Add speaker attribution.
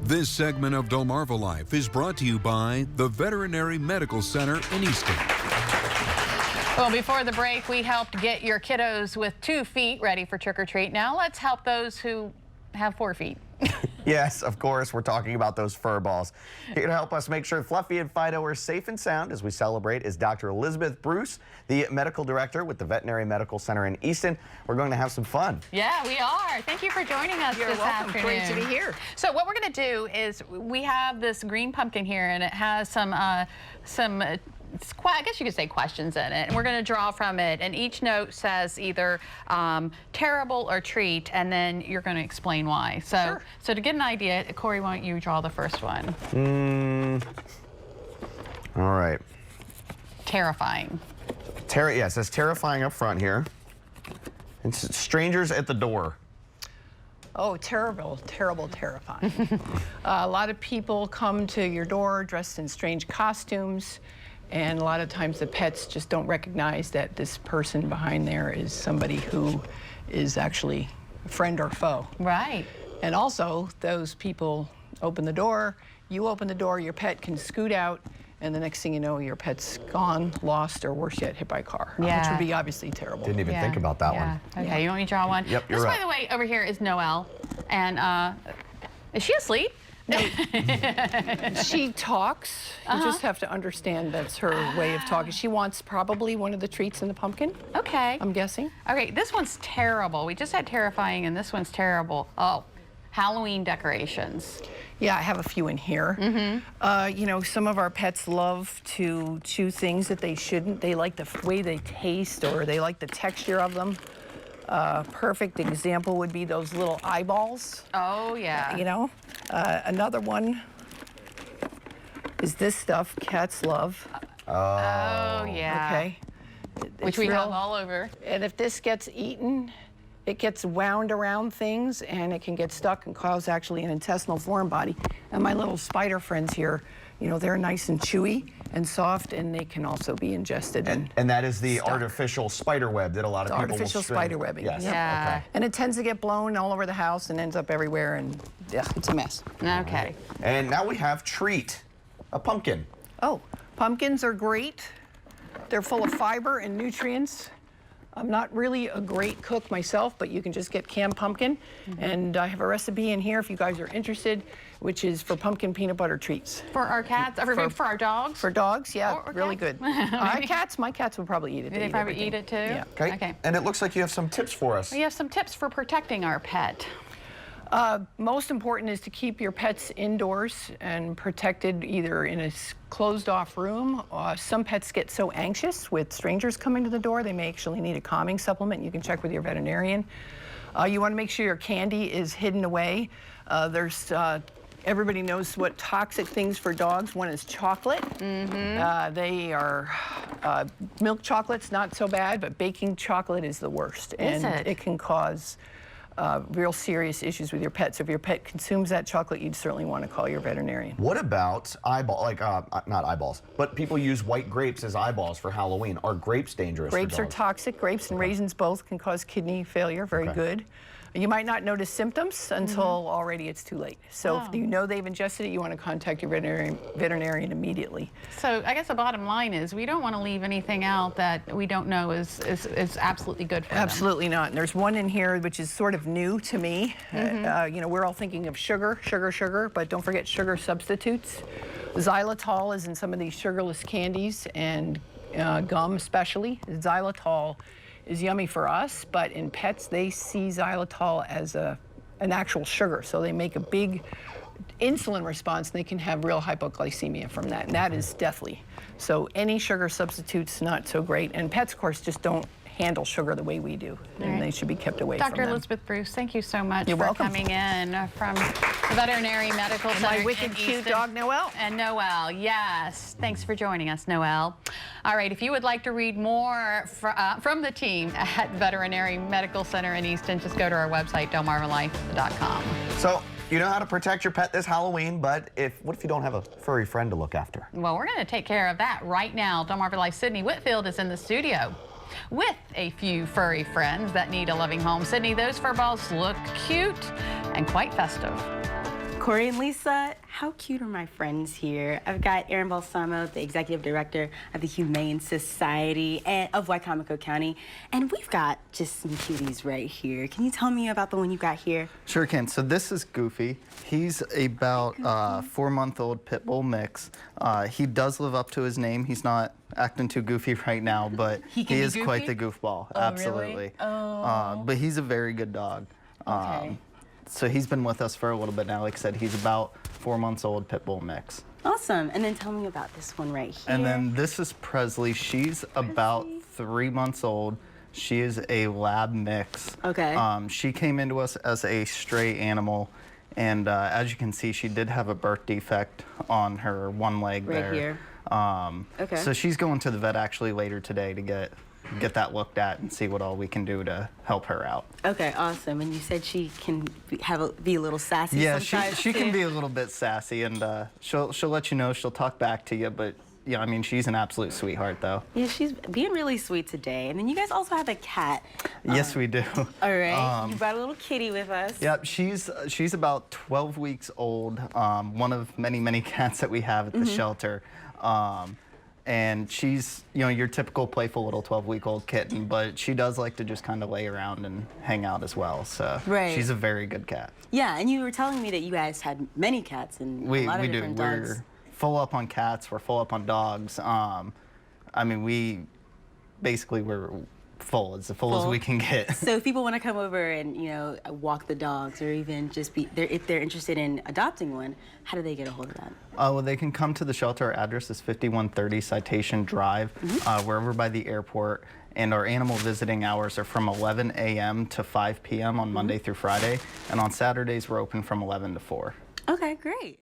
Speaker 1: This segment of Delmarva Life is brought to you by the Veterinary Medical Center in Easton.
Speaker 2: Well, before the break, we helped get your kiddos with 2 feet ready for trick-or-treat. Now let's help those who have 4 feet.
Speaker 3: Yes, of course, we're talking about those fur balls. Here to help us make sure Fluffy and Fido are safe and sound as we celebrate is Dr. Elizabeth Bruce, the medical director with the Veterinary Medical Center in Easton. We're going to have some fun.
Speaker 2: Yeah, we are. Thank you for joining us this afternoon.
Speaker 4: Great to be here.
Speaker 2: So what we're going to do is we have this green pumpkin here, and it has some I guess you could say questions in it, and we're going to draw from it, and each note says either terrible or treat, and then you're going to explain why. So,
Speaker 4: sure.
Speaker 2: So to get an idea, Corey, why don't you draw the first one?
Speaker 3: All right.
Speaker 2: Terrifying.
Speaker 3: Yeah, it says terrifying up front here. It's strangers at the door.
Speaker 4: Oh, terrible, terrible, terrifying. A lot of people come to your door dressed in strange costumes, and a lot of times the pets just don't recognize that this person behind there is somebody who is actually a friend or foe.
Speaker 2: Right.
Speaker 4: And also, those people open the door, you open the door, your pet can scoot out, and the next thing you know, your pet's gone, lost, or worse yet, hit by a car.
Speaker 2: Yeah.
Speaker 4: Which would be obviously terrible.
Speaker 3: Didn't even think about that one.
Speaker 2: Okay, you want me to draw one?
Speaker 3: Yep, you're
Speaker 2: This,
Speaker 3: right.
Speaker 2: by the way, over here is Noelle, and is she asleep?
Speaker 4: No. She talks. You just have to understand that's her way of talking. She wants probably one of the treats in the pumpkin.
Speaker 2: Okay.
Speaker 4: I'm guessing.
Speaker 2: Okay, this one's terrible. We just had terrifying, and this one's terrible. Oh, Halloween decorations.
Speaker 4: Yeah, I have a few in here. You know, some of our pets love to chew things that they shouldn't. They like the way they taste, or they like the texture of them. Perfect example would be those little eyeballs.
Speaker 2: Oh, yeah.
Speaker 4: You know, another one is this stuff cats love.
Speaker 2: Oh, yeah.
Speaker 4: Okay.
Speaker 2: Which we have all over.
Speaker 4: And if this gets eaten, it gets wound around things, and it can get stuck and cause actually an intestinal foreign body. And my little spider friends here, you know, they're nice and chewy and soft, and they can also be ingested.
Speaker 3: And that is the artificial spider web that a lot of people
Speaker 4: artificial
Speaker 3: will string.
Speaker 4: spider webbing.
Speaker 3: Yes.
Speaker 2: Yeah.
Speaker 3: Okay.
Speaker 4: And it tends to get blown all over the house and ends up everywhere, and yeah, it's a mess.
Speaker 2: Okay.
Speaker 3: And now we have treat, a pumpkin.
Speaker 4: Oh, pumpkins are great. They're full of fiber and nutrients. I'm not really a great cook myself, but you can just get canned pumpkin. And I have a recipe in here if you guys are interested, which is for pumpkin peanut butter treats.
Speaker 2: For our cats, for our dogs?
Speaker 4: For dogs, yeah,
Speaker 2: Or
Speaker 4: really
Speaker 2: cats?
Speaker 4: good. Cats, my cats would probably eat it.
Speaker 2: They probably eat it too?
Speaker 4: Yeah.
Speaker 3: Okay. And it looks like you have some tips for us.
Speaker 2: We have some tips for protecting our pet.
Speaker 4: Most important is to keep your pets indoors and protected either in a closed off room. Some pets get so anxious with strangers coming to the door, they may actually need a calming supplement. You can check with your veterinarian. You want to make sure your candy is hidden away. Everybody knows what toxic things for dogs. One is chocolate. They are, milk chocolate's not so bad, but baking chocolate is the worst.
Speaker 2: Is
Speaker 4: and it can cause real serious issues with your pet. So if your pet consumes that chocolate, you'd certainly want to call your veterinarian.
Speaker 3: What about not eyeballs, but people use white grapes as eyeballs for Halloween. Are grapes dangerous
Speaker 4: Grapes
Speaker 3: for
Speaker 4: are
Speaker 3: dogs?
Speaker 4: toxic. Grapes and raisins both can cause kidney failure. Very good. You might not notice symptoms until already it's too late. So if you know they've ingested it, you want to contact your veterinarian immediately.
Speaker 2: So I guess the bottom line is we don't want to leave anything out that we don't know is absolutely good for them.
Speaker 4: Absolutely not. And there's one in here which is sort of new to me. You know, we're all thinking of sugar, but don't forget sugar substitutes. Xylitol is in some of these sugarless candies and gum especially. Xylitol is yummy for us, but in pets, they see xylitol as an actual sugar. So they make a big insulin response, and they can have real hypoglycemia from that, and that is deathly. So any sugar substitute's not so great, and pets, of course, just don't handle sugar the way we do, and they should be kept away from them.
Speaker 2: Dr. Elizabeth Bruce, thank you so much
Speaker 4: You're
Speaker 2: for
Speaker 4: welcome.
Speaker 2: coming in from the Veterinary Medical Center.
Speaker 4: My wicked cute dog, Noelle.
Speaker 2: And Noelle, yes. Thanks for joining us, Noelle. All right, if you would like to read more from the team at Veterinary Medical Center in Easton, just go to our website, delmarvalife.com.
Speaker 3: So you know how to protect your pet this Halloween, but what if you don't have a furry friend to look after?
Speaker 2: Well, we're going to take care of that right now. Delmarva Life Sydney Whitfield is in the studio with a few furry friends that need a loving home. Sydney, those fur balls look cute and quite festive.
Speaker 5: Corey and Lisa, how cute are my friends here? I've got Erin Balsamo, the Executive Director of the Humane Society of Wicomico County, and we've got just some cuties right here. Can you tell me about the one you got here?
Speaker 6: Sure can. So this is Goofy. He's about 4-month-old pit bull mix. He does live up to his name. He's not acting too goofy right now, but he is quite the goofball.
Speaker 5: Oh,
Speaker 6: absolutely.
Speaker 5: really? Oh.
Speaker 6: But he's a very good dog.
Speaker 5: Okay.
Speaker 6: So he's been with us for a little bit now. Like I said, he's about 4 months old pit bull mix.
Speaker 5: Awesome. And then tell me about this one right here.
Speaker 6: And then this is Presley. She's about 3 months old. She is a lab mix.
Speaker 5: Okay.
Speaker 6: She came into us as a stray animal, and as you can see, she did have a birth defect on her one leg
Speaker 5: Right
Speaker 6: there.
Speaker 5: here. Okay.
Speaker 6: So she's going to the vet actually later today to get that looked at and see what all we can do to help her out.
Speaker 5: Okay, awesome. And you said she can be a little sassy
Speaker 6: Yeah,
Speaker 5: sometimes
Speaker 6: she can
Speaker 5: too?
Speaker 6: be a little bit sassy, and she'll let you know. She'll talk back to you, but yeah, I mean, she's an absolute sweetheart though.
Speaker 5: Yeah, she's being really sweet today. And then you guys also have a cat.
Speaker 6: Yes, we do.
Speaker 5: All right. You brought a little kitty with us.
Speaker 6: Yep, she's about 12 weeks old. One of many cats that we have at the shelter. And she's, your typical playful little 12-week-old kitten, but she does like to just kind of lay around and hang out as well. So she's a very good cat.
Speaker 5: Yeah, and you were telling me that you guys had many cats and a lot of different dogs.
Speaker 6: We're full up on cats. We're full up on dogs. I mean, we're full, as full as we can get.
Speaker 5: So if people want to come over and, walk the dogs, or even just if they're interested in adopting one, how do they get a hold of that?
Speaker 6: Well, they can come to the shelter. Our address is 5130 Citation Drive. We're over by the airport, and our animal visiting hours are from 11 a.m. to 5 p.m. on Monday through Friday, and on Saturdays we're open from 11 to 4.
Speaker 5: Okay, great.